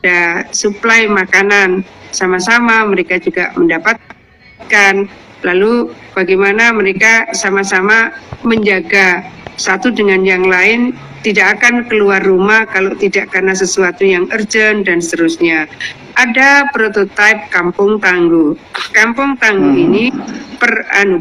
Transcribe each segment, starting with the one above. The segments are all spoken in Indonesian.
ada suplai makanan, sama-sama mereka juga mendapatkan. Lalu bagaimana mereka sama-sama menjaga satu dengan yang lain, tidak akan keluar rumah kalau tidak karena sesuatu yang urgent dan seterusnya. Ada prototipe kampung tangguh. Kampung tangguh ini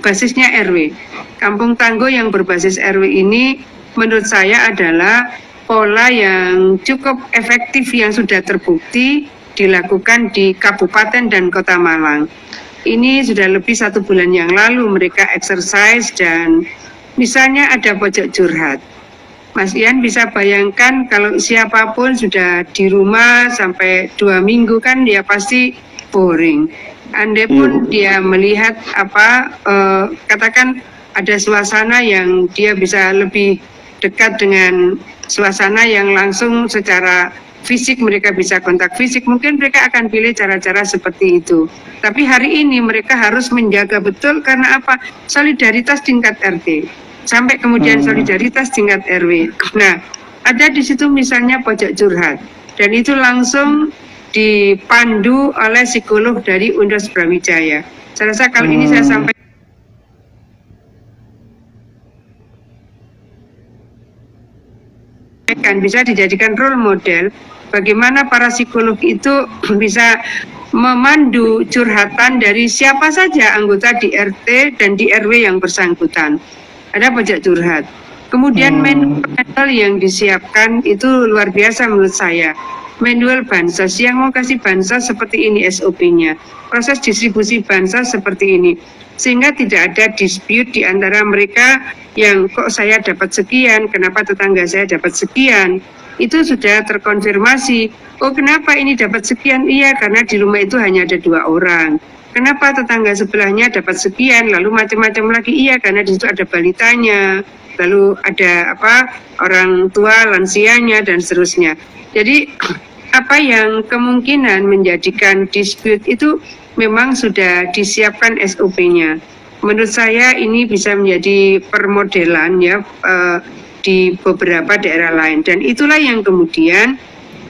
basisnya RW. Kampung tangguh yang berbasis RW ini menurut saya adalah pola yang cukup efektif yang sudah terbukti dilakukan di Kabupaten dan Kota Malang. Ini sudah lebih 1 bulan yang lalu mereka exercise dan misalnya ada pojok curhat. Mas Ian bisa bayangkan kalau siapapun sudah di rumah sampai 2 minggu kan dia pasti boring. Andai pun dia melihat katakan ada suasana yang dia bisa lebih dekat dengan suasana yang langsung secara fisik, mereka bisa kontak fisik, mungkin mereka akan pilih cara-cara seperti itu. Tapi hari ini mereka harus menjaga betul karena apa? Solidaritas tingkat RT sampai kemudian solidaritas tingkat RW. Nah, ada di situ misalnya pojok curhat dan itu langsung dipandu oleh psikolog dari Universitas Brawijaya. Saya rasa kalau ini saya sampaikan bisa dijadikan role model bagaimana para psikolog itu bisa memandu curhatan dari siapa saja anggota di RT dan di RW yang bersangkutan. Ada pojok curhat. Kemudian manual yang disiapkan itu luar biasa menurut saya. Manual bansos, yang mau kasih bansos seperti ini SOP-nya. Proses distribusi bansos seperti ini. Sehingga tidak ada dispute di antara mereka yang kok saya dapat sekian, kenapa tetangga saya dapat sekian. Itu sudah terkonfirmasi. Oh, kenapa ini dapat sekian? Iya, karena di rumah itu hanya ada 2 orang. Kenapa tetangga sebelahnya dapat sekian? Lalu macam-macam lagi. Iya, karena di situ ada balitanya. Lalu ada orang tua, lansianya dan seterusnya. Jadi apa yang kemungkinan menjadikan dispute itu memang sudah disiapkan SOP-nya. Menurut saya ini bisa menjadi permodelan ya di beberapa daerah lain, dan itulah yang kemudian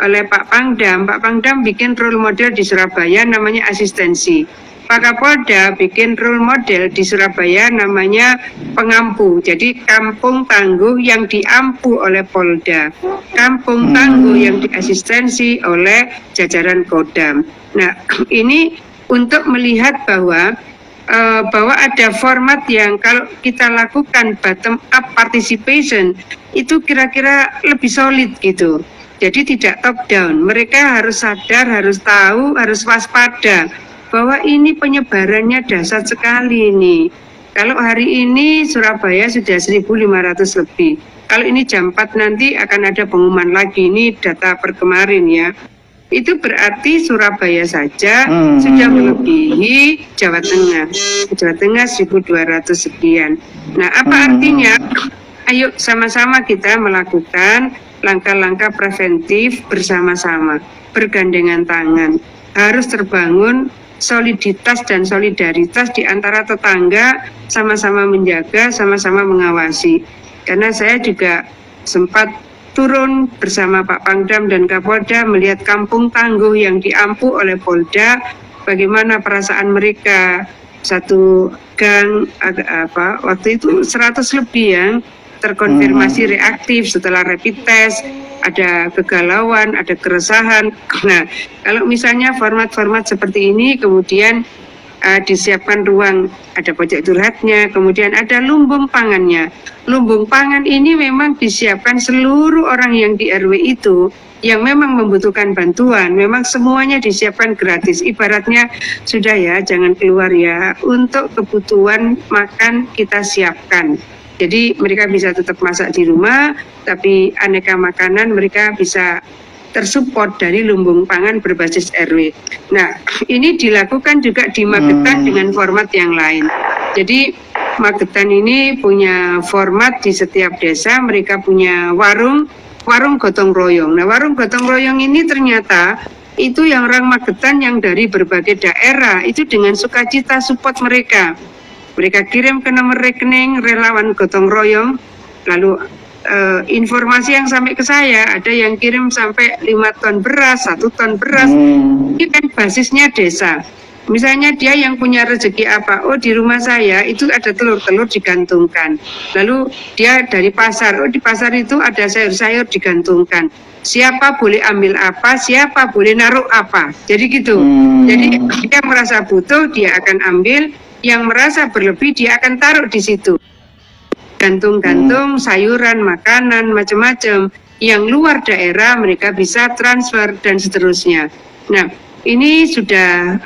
oleh Pak Pangdam bikin role model di Surabaya namanya asistensi. Pak Kapolda bikin role model di Surabaya namanya pengampu. Jadi kampung tangguh yang diampu oleh Polda, kampung tangguh yang diasistensi oleh jajaran Kodam. Nah, ini untuk melihat bahwa ada format yang kalau kita lakukan bottom up participation itu kira-kira lebih solid gitu. Jadi tidak top down. Mereka harus sadar, harus tahu, harus waspada bahwa ini penyebarannya dahsyat sekali ini. Kalau hari ini Surabaya sudah 1.500 lebih. Kalau ini jam 4 nanti akan ada pengumuman lagi, ini data per kemarin ya. Itu berarti Surabaya saja sudah melebihi Jawa Tengah. Jawa Tengah 1.200 sekian. Nah, apa artinya? Ayo sama-sama kita melakukan langkah-langkah preventif bersama-sama, bergandengan tangan. Harus terbangun soliditas dan solidaritas di antara tetangga, sama-sama menjaga, sama-sama mengawasi. Karena saya juga sempat turun bersama Pak Pangdam dan Kapolda melihat kampung tangguh yang diampu oleh Polda, bagaimana perasaan mereka. Satu gang waktu itu 100 lebih yang terkonfirmasi reaktif setelah rapid test, ada kegalauan, ada keresahan. Nah, kalau misalnya format-format seperti ini kemudian disiapkan ruang, ada pojok curhatnya, kemudian ada lumbung pangannya. Lumbung pangan ini memang disiapkan seluruh orang yang di RW itu yang memang membutuhkan bantuan, memang semuanya disiapkan gratis. Ibaratnya sudah ya, jangan keluar ya, untuk kebutuhan makan kita siapkan. Jadi mereka bisa tetap masak di rumah, tapi aneka makanan mereka bisa tersupport dari lumbung pangan berbasis RW. Nah, ini dilakukan juga di Magetan dengan format yang lain. Jadi Magetan ini punya format di setiap desa, mereka punya warung gotong royong. Nah, warung gotong royong ini ternyata itu yang orang Magetan yang dari berbagai daerah itu dengan sukacita support mereka. Mereka kirim ke nomor rekening relawan gotong royong, lalu informasi yang sampai ke saya, ada yang kirim sampai 5 ton beras, 1 ton beras. Ini kan basisnya desa. Misalnya dia yang punya rezeki apa, oh di rumah saya itu ada telur-telur digantungkan. Lalu dia dari pasar, oh di pasar itu ada sayur-sayur digantungkan. Siapa boleh ambil apa, siapa boleh naruh apa. Jadi gitu. Jadi dia merasa butuh, dia akan ambil. Yang merasa berlebih, dia akan taruh di situ. Gantung-gantung, sayuran, makanan, macam-macam. Yang luar daerah mereka bisa transfer dan seterusnya. Nah, ini sudah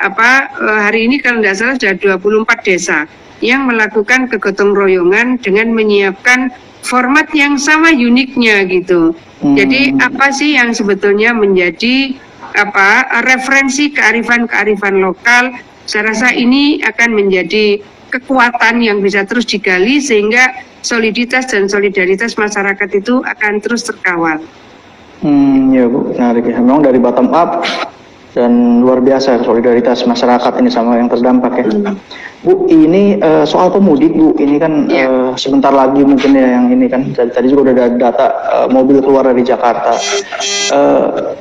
hari ini kalau tidak salah sudah 24 desa yang melakukan kegotong royongan dengan menyiapkan format yang sama uniknya gitu. Jadi apa sih yang sebetulnya menjadi referensi kearifan lokal? Saya rasa ini akan menjadi kekuatan yang bisa terus digali sehingga soliditas dan solidaritas masyarakat itu akan terus terkawal. Ya Bu, menarik ya. Memang dari bottom up dan luar biasa solidaritas masyarakat ini sama yang terdampak ya. Bu, ini soal pemudik Bu, ini kan sebentar lagi mungkin ya yang ini kan tadi juga udah ada data mobil keluar dari Jakarta.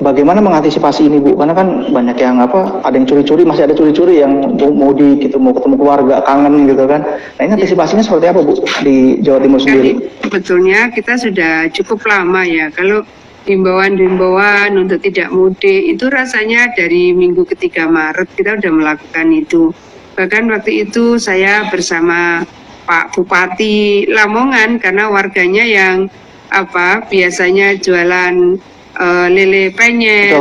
Bagaimana mengantisipasi ini Bu? Karena kan banyak yang ada yang curi-curi, masih ada curi-curi yang mau gitu, mau ketemu keluarga, kangen gitu kan. Nah ini antisipasinya seperti apa Bu di Jawa Timur sendiri? Sebetulnya kita sudah cukup lama ya kalau himbauan-himbauan untuk tidak mudik itu rasanya dari minggu ketiga Maret kita sudah melakukan itu. Bahkan waktu itu saya bersama Pak Bupati Lamongan karena warganya yang biasanya jualan lele penyet,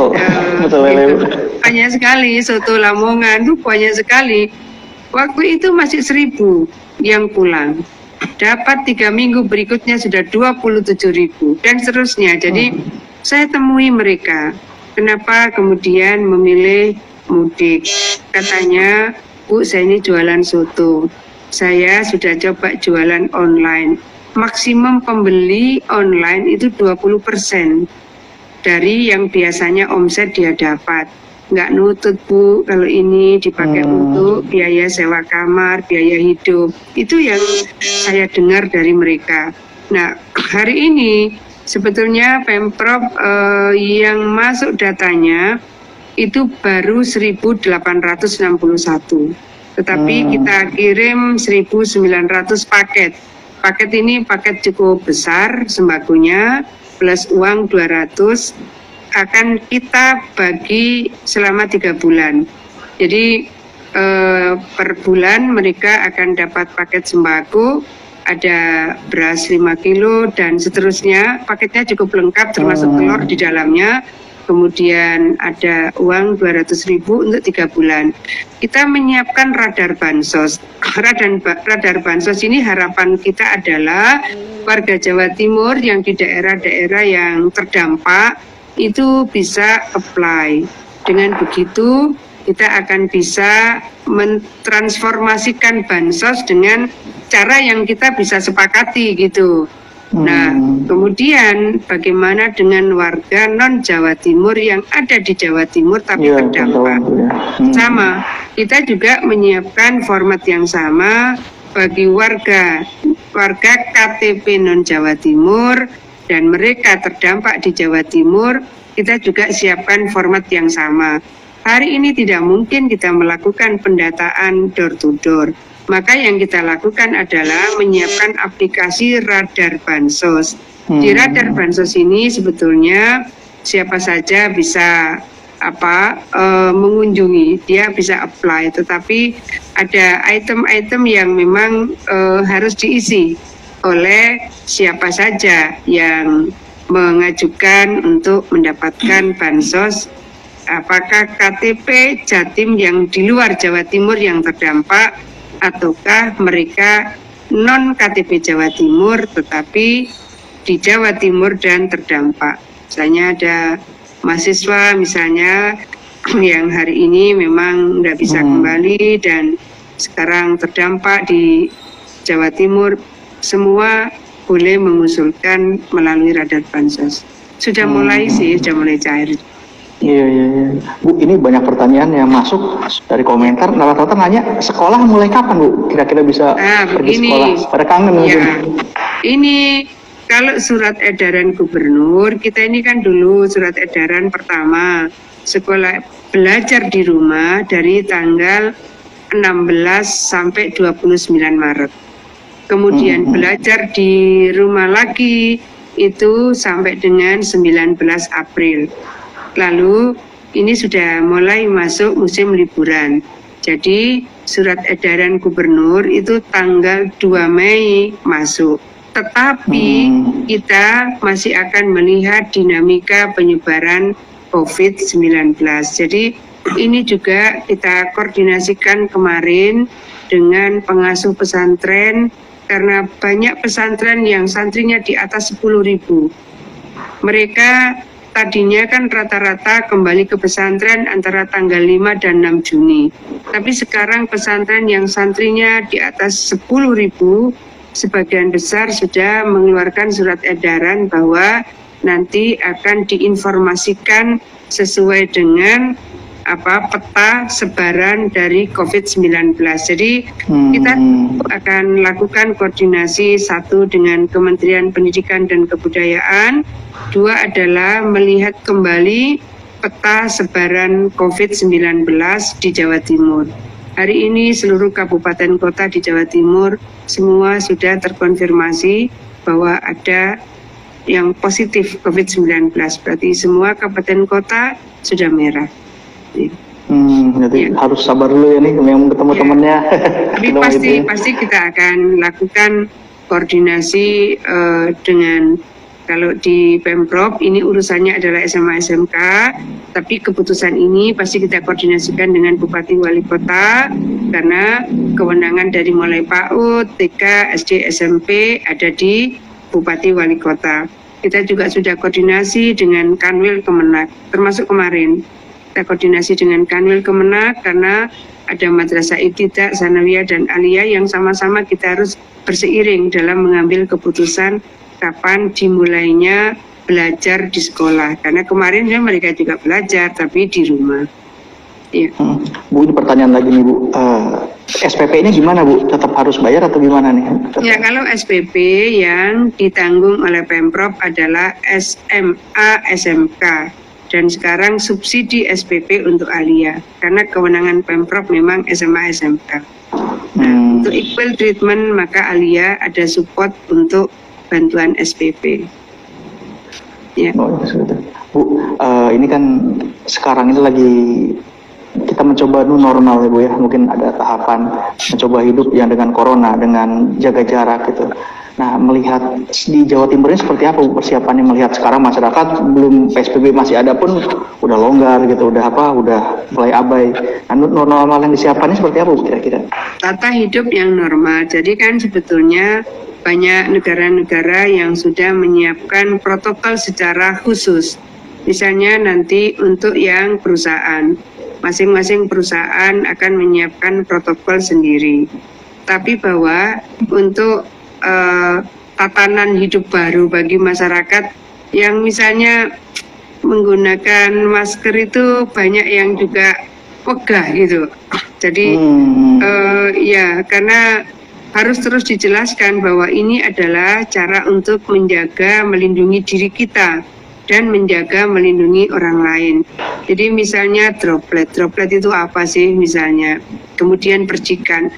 banyak sekali soto Lamongan itu banyak sekali. Waktu itu masih 1.000 yang pulang. Dapat 3 minggu berikutnya sudah 27.000 dan seterusnya. Jadi saya temui mereka, kenapa kemudian memilih mudik? Katanya, Bu, saya ini jualan soto. Saya sudah coba jualan online. Maksimum pembeli online itu 20% dari yang biasanya omset dia dapat. Nggak nutut Bu, kalau ini dipakai untuk biaya sewa kamar, biaya hidup. Itu yang saya dengar dari mereka. Nah, hari ini sebetulnya Pemprov yang masuk datanya itu baru 1.861. Tetapi kita kirim 1.900 paket. Paket ini paket cukup besar sembakonya, plus uang 200 akan kita bagi selama 3 bulan. Jadi per bulan mereka akan dapat paket sembako, ada beras 5 kilo dan seterusnya. Paketnya cukup lengkap termasuk telur di dalamnya. Kemudian ada uang 200.000 untuk 3 bulan. Kita menyiapkan radar bansos. Radar bansos ini harapan kita adalah warga Jawa Timur yang di daerah-daerah yang terdampak itu bisa apply. Dengan begitu kita akan bisa mentransformasikan bansos dengan cara yang kita bisa sepakati gitu. Nah, kemudian bagaimana dengan warga non Jawa Timur yang ada di Jawa Timur tapi terdampak? Sama, kita juga menyiapkan format yang sama bagi warga KTP non Jawa Timur dan mereka terdampak di Jawa Timur, kita juga siapkan format yang sama. Hari ini tidak mungkin kita melakukan pendataan door to door. Maka yang kita lakukan adalah menyiapkan aplikasi radar bansos. Di radar bansos ini sebetulnya siapa saja bisa mengunjungi, dia bisa apply. Tetapi ada item-item yang memang harus diisi oleh siapa saja yang mengajukan untuk mendapatkan bansos, apakah KTP Jatim yang di luar Jawa Timur yang terdampak ataukah mereka non KTP Jawa Timur tetapi di Jawa Timur dan terdampak. Misalnya ada mahasiswa misalnya yang hari ini memang tidak bisa kembali dan sekarang terdampak di Jawa Timur, semua boleh mengusulkan melalui radar bansos. Sudah mulai sih, sudah mulai cair. Iya. Bu, ini banyak pertanyaan yang masuk dari komentar. Rata-rata nanya, sekolah mulai kapan Bu? Kira-kira bisa pergi sekolah? Pada kangen ya. Ini kalau surat edaran gubernur, kita ini kan dulu surat edaran pertama, sekolah belajar di rumah dari tanggal 16 sampai 29 Maret. Kemudian belajar di rumah lagi itu sampai dengan 19 April. Lalu ini sudah mulai masuk musim liburan. Jadi surat edaran gubernur itu tanggal 2 Mei masuk. Tetapi kita masih akan melihat dinamika penyebaran COVID-19. Jadi ini juga kita koordinasikan kemarin dengan pengasuh pesantren, karena banyak pesantren yang santrinya di atas 10.000. Mereka tadinya kan rata-rata kembali ke pesantren antara tanggal 5 dan 6 Juni. Tapi sekarang pesantren yang santrinya di atas 10.000, sebagian besar sudah mengeluarkan surat edaran bahwa nanti akan diinformasikan sesuai dengan peta sebaran dari COVID-19. Jadi kita akan lakukan koordinasi, satu dengan Kementerian Pendidikan dan Kebudayaan, dua adalah melihat kembali peta sebaran COVID-19 di Jawa Timur. Hari ini seluruh kabupaten kota di Jawa Timur semua sudah terkonfirmasi bahwa ada yang positif COVID-19. Berarti semua kabupaten kota sudah merah. Jadi harus sabar dulu ya nih, memang ketemu temennya. Tapi pasti kita akan lakukan koordinasi dengan, kalau di Pemprov ini urusannya adalah SMA SMK, tapi keputusan ini pasti kita koordinasikan dengan Bupati Wali Kota, karena kewenangan dari mulai PAUD, TK, SD, SMP ada di Bupati Wali Kota. Kita juga sudah koordinasi dengan Kanwil Kemenak, termasuk kemarin kita koordinasi dengan Kanwil Kemenak karena ada Madrasah Ibtidak, Sanawiyah dan Aliyah yang sama-sama kita harus berseiring dalam mengambil keputusan kapan dimulainya belajar di sekolah. Karena kemarin ya mereka juga belajar tapi di rumah. Ya. Bu, ini pertanyaan lagi nih Bu, SPP ini gimana Bu? Tetap harus bayar atau gimana nih? Ya, kalau SPP yang ditanggung oleh Pemprov adalah SMA SMK. Dan sekarang subsidi SPP untuk Aliyah, karena kewenangan Pemprov memang SMA SMK. Nah, untuk equal treatment maka Aliyah ada support untuk bantuan SPP. Ya. Oh, Bu, ini kan sekarang ini lagi kita mencoba new normal ya Bu ya, mungkin ada tahapan mencoba hidup yang dengan corona, dengan jaga jarak gitu. Nah, melihat di Jawa Timur ini seperti apa Bu persiapannya, melihat sekarang masyarakat belum PSBB masih ada pun udah longgar gitu, udah mulai abai. Nah, normal yang disiapkan ini seperti apa Bu kira-kira? Tata hidup yang normal. Jadi kan sebetulnya banyak negara-negara yang sudah menyiapkan protokol secara khusus. Misalnya nanti untuk yang perusahaan, masing-masing perusahaan akan menyiapkan protokol sendiri. Tapi bahwa untuk tatanan hidup baru bagi masyarakat yang misalnya menggunakan masker itu banyak yang juga wegah gitu. Jadi ya karena harus terus dijelaskan bahwa ini adalah cara untuk menjaga, melindungi diri kita dan menjaga, melindungi orang lain. Jadi misalnya droplet itu apa sih misalnya, kemudian percikan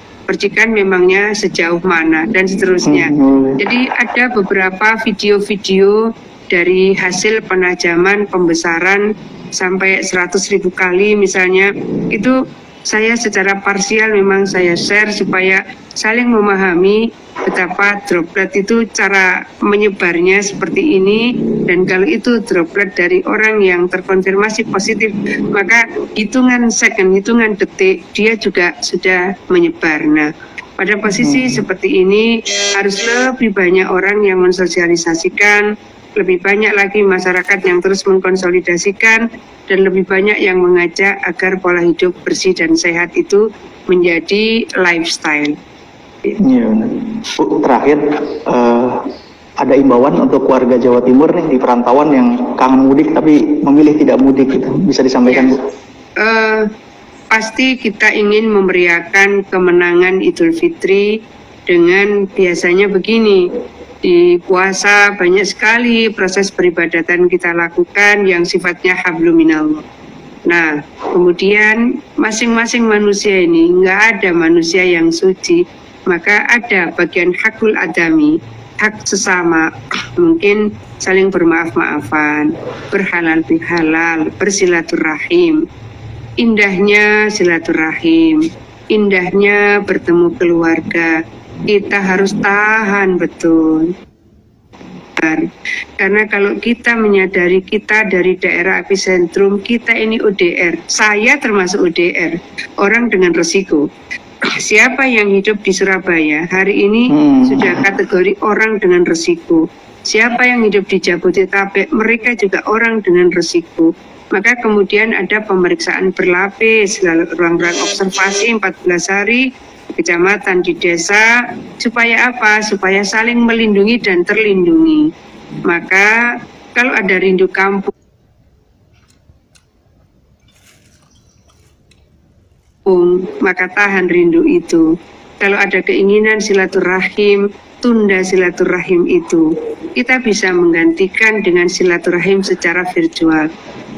memangnya sejauh mana dan seterusnya. Jadi ada beberapa video-video dari hasil penajaman pembesaran sampai 100.000 kali misalnya, itu saya secara parsial memang saya share supaya saling memahami betapa droplet itu cara menyebarnya seperti ini, dan kalau itu droplet dari orang yang terkonfirmasi positif maka hitungan second, hitungan detik dia juga sudah menyebar. Nah, pada posisi seperti ini harus lebih banyak orang yang mensosialisasikan, lebih banyak lagi masyarakat yang terus mengkonsolidasikan, dan lebih banyak yang mengajak agar pola hidup bersih dan sehat itu menjadi lifestyle. Iya, Bu, terakhir ada imbauan untuk warga Jawa Timur nih di perantauan yang kangen mudik tapi memilih tidak mudik, gitu. Bisa disampaikan Bu? Pasti kita ingin memeriahkan kemenangan Idul Fitri dengan biasanya begini. Di puasa banyak sekali proses peribadatan kita lakukan yang sifatnya hablum minallah. Nah, kemudian masing-masing manusia ini, nggak ada manusia yang suci, maka ada bagian hakul adami, hak sesama, mungkin saling bermaaf-maafan, berhalal bihalal, bersilaturahim. Indahnya silaturahim, indahnya bertemu keluarga, kita harus tahan betul. Karena kalau kita menyadari kita dari daerah epicentrum, kita ini ODR. Saya termasuk ODR, orang dengan resiko. Siapa yang hidup di Surabaya hari ini sudah kategori orang dengan resiko. Siapa yang hidup di Jabodetabek, mereka juga orang dengan resiko. Maka kemudian ada pemeriksaan berlapis, lalu ruang-ruang observasi 14 hari, kecamatan di desa, supaya apa? Supaya saling melindungi dan terlindungi. Maka kalau ada rindu kampung, maka tahan rindu itu. Kalau ada keinginan silaturahim, tunda silaturahim itu. Kita bisa menggantikan dengan silaturahim secara virtual.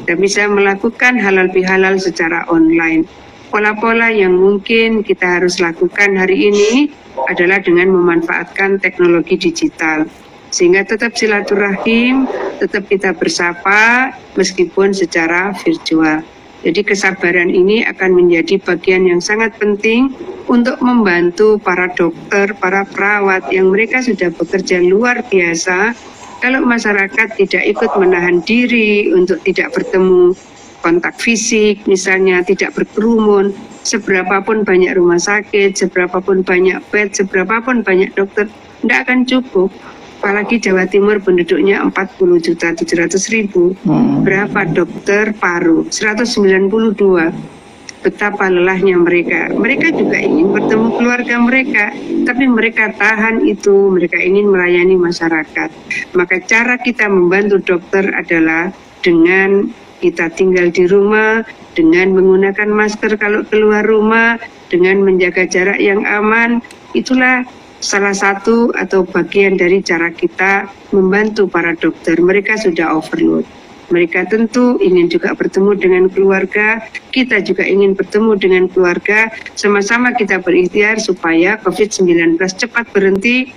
Kita bisa melakukan halal bihalal secara online. Pola-pola yang mungkin kita harus lakukan hari ini adalah dengan memanfaatkan teknologi digital. Sehingga tetap silaturahim, tetap kita bersapa meskipun secara virtual. Jadi kesabaran ini akan menjadi bagian yang sangat penting untuk membantu para dokter, para perawat yang mereka sudah bekerja luar biasa. Kalau masyarakat tidak ikut menahan diri untuk tidak bertemu kontak fisik, misalnya tidak berkerumun, seberapapun banyak rumah sakit, seberapapun banyak bed, seberapapun banyak dokter, tidak akan cukup. Apalagi Jawa Timur penduduknya 40.700.000. Berapa dokter paru? 192. Betapa lelahnya mereka. Mereka juga ingin bertemu keluarga mereka, tapi mereka tahan itu, mereka ingin melayani masyarakat. Maka cara kita membantu dokter adalah dengan kita tinggal di rumah, dengan menggunakan masker kalau keluar rumah, dengan menjaga jarak yang aman. Itulah salah satu atau bagian dari cara kita membantu para dokter. Mereka sudah overload. Mereka tentu ingin juga bertemu dengan keluarga, kita juga ingin bertemu dengan keluarga, sama-sama kita berikhtiar supaya COVID-19 cepat berhenti.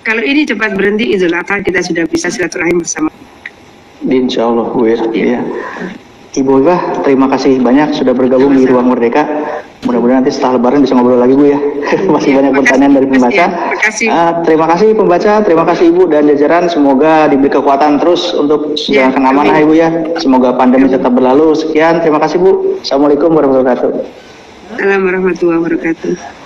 Kalau ini cepat berhenti, Idul Adha kita sudah bisa silaturahim bersama. Insya Allah, Bu ya. Ibu Ifah, terima kasih banyak sudah bergabung di Ruang Merdeka. Mudah-mudahan nanti setelah Lebaran bisa ngobrol lagi, Bu ya. Masih banyak pertanyaan dari pembaca. Terima kasih pembaca, terima kasih Ibu dan jajaran. Semoga diberi kekuatan terus untuk menjalankan amanah Ibu ya. Semoga pandemi tetap berlalu. Sekian, terima kasih Bu. Assalamualaikum warahmatullahi wabarakatuh. Assalamualaikum warahmatullahi wabarakatuh.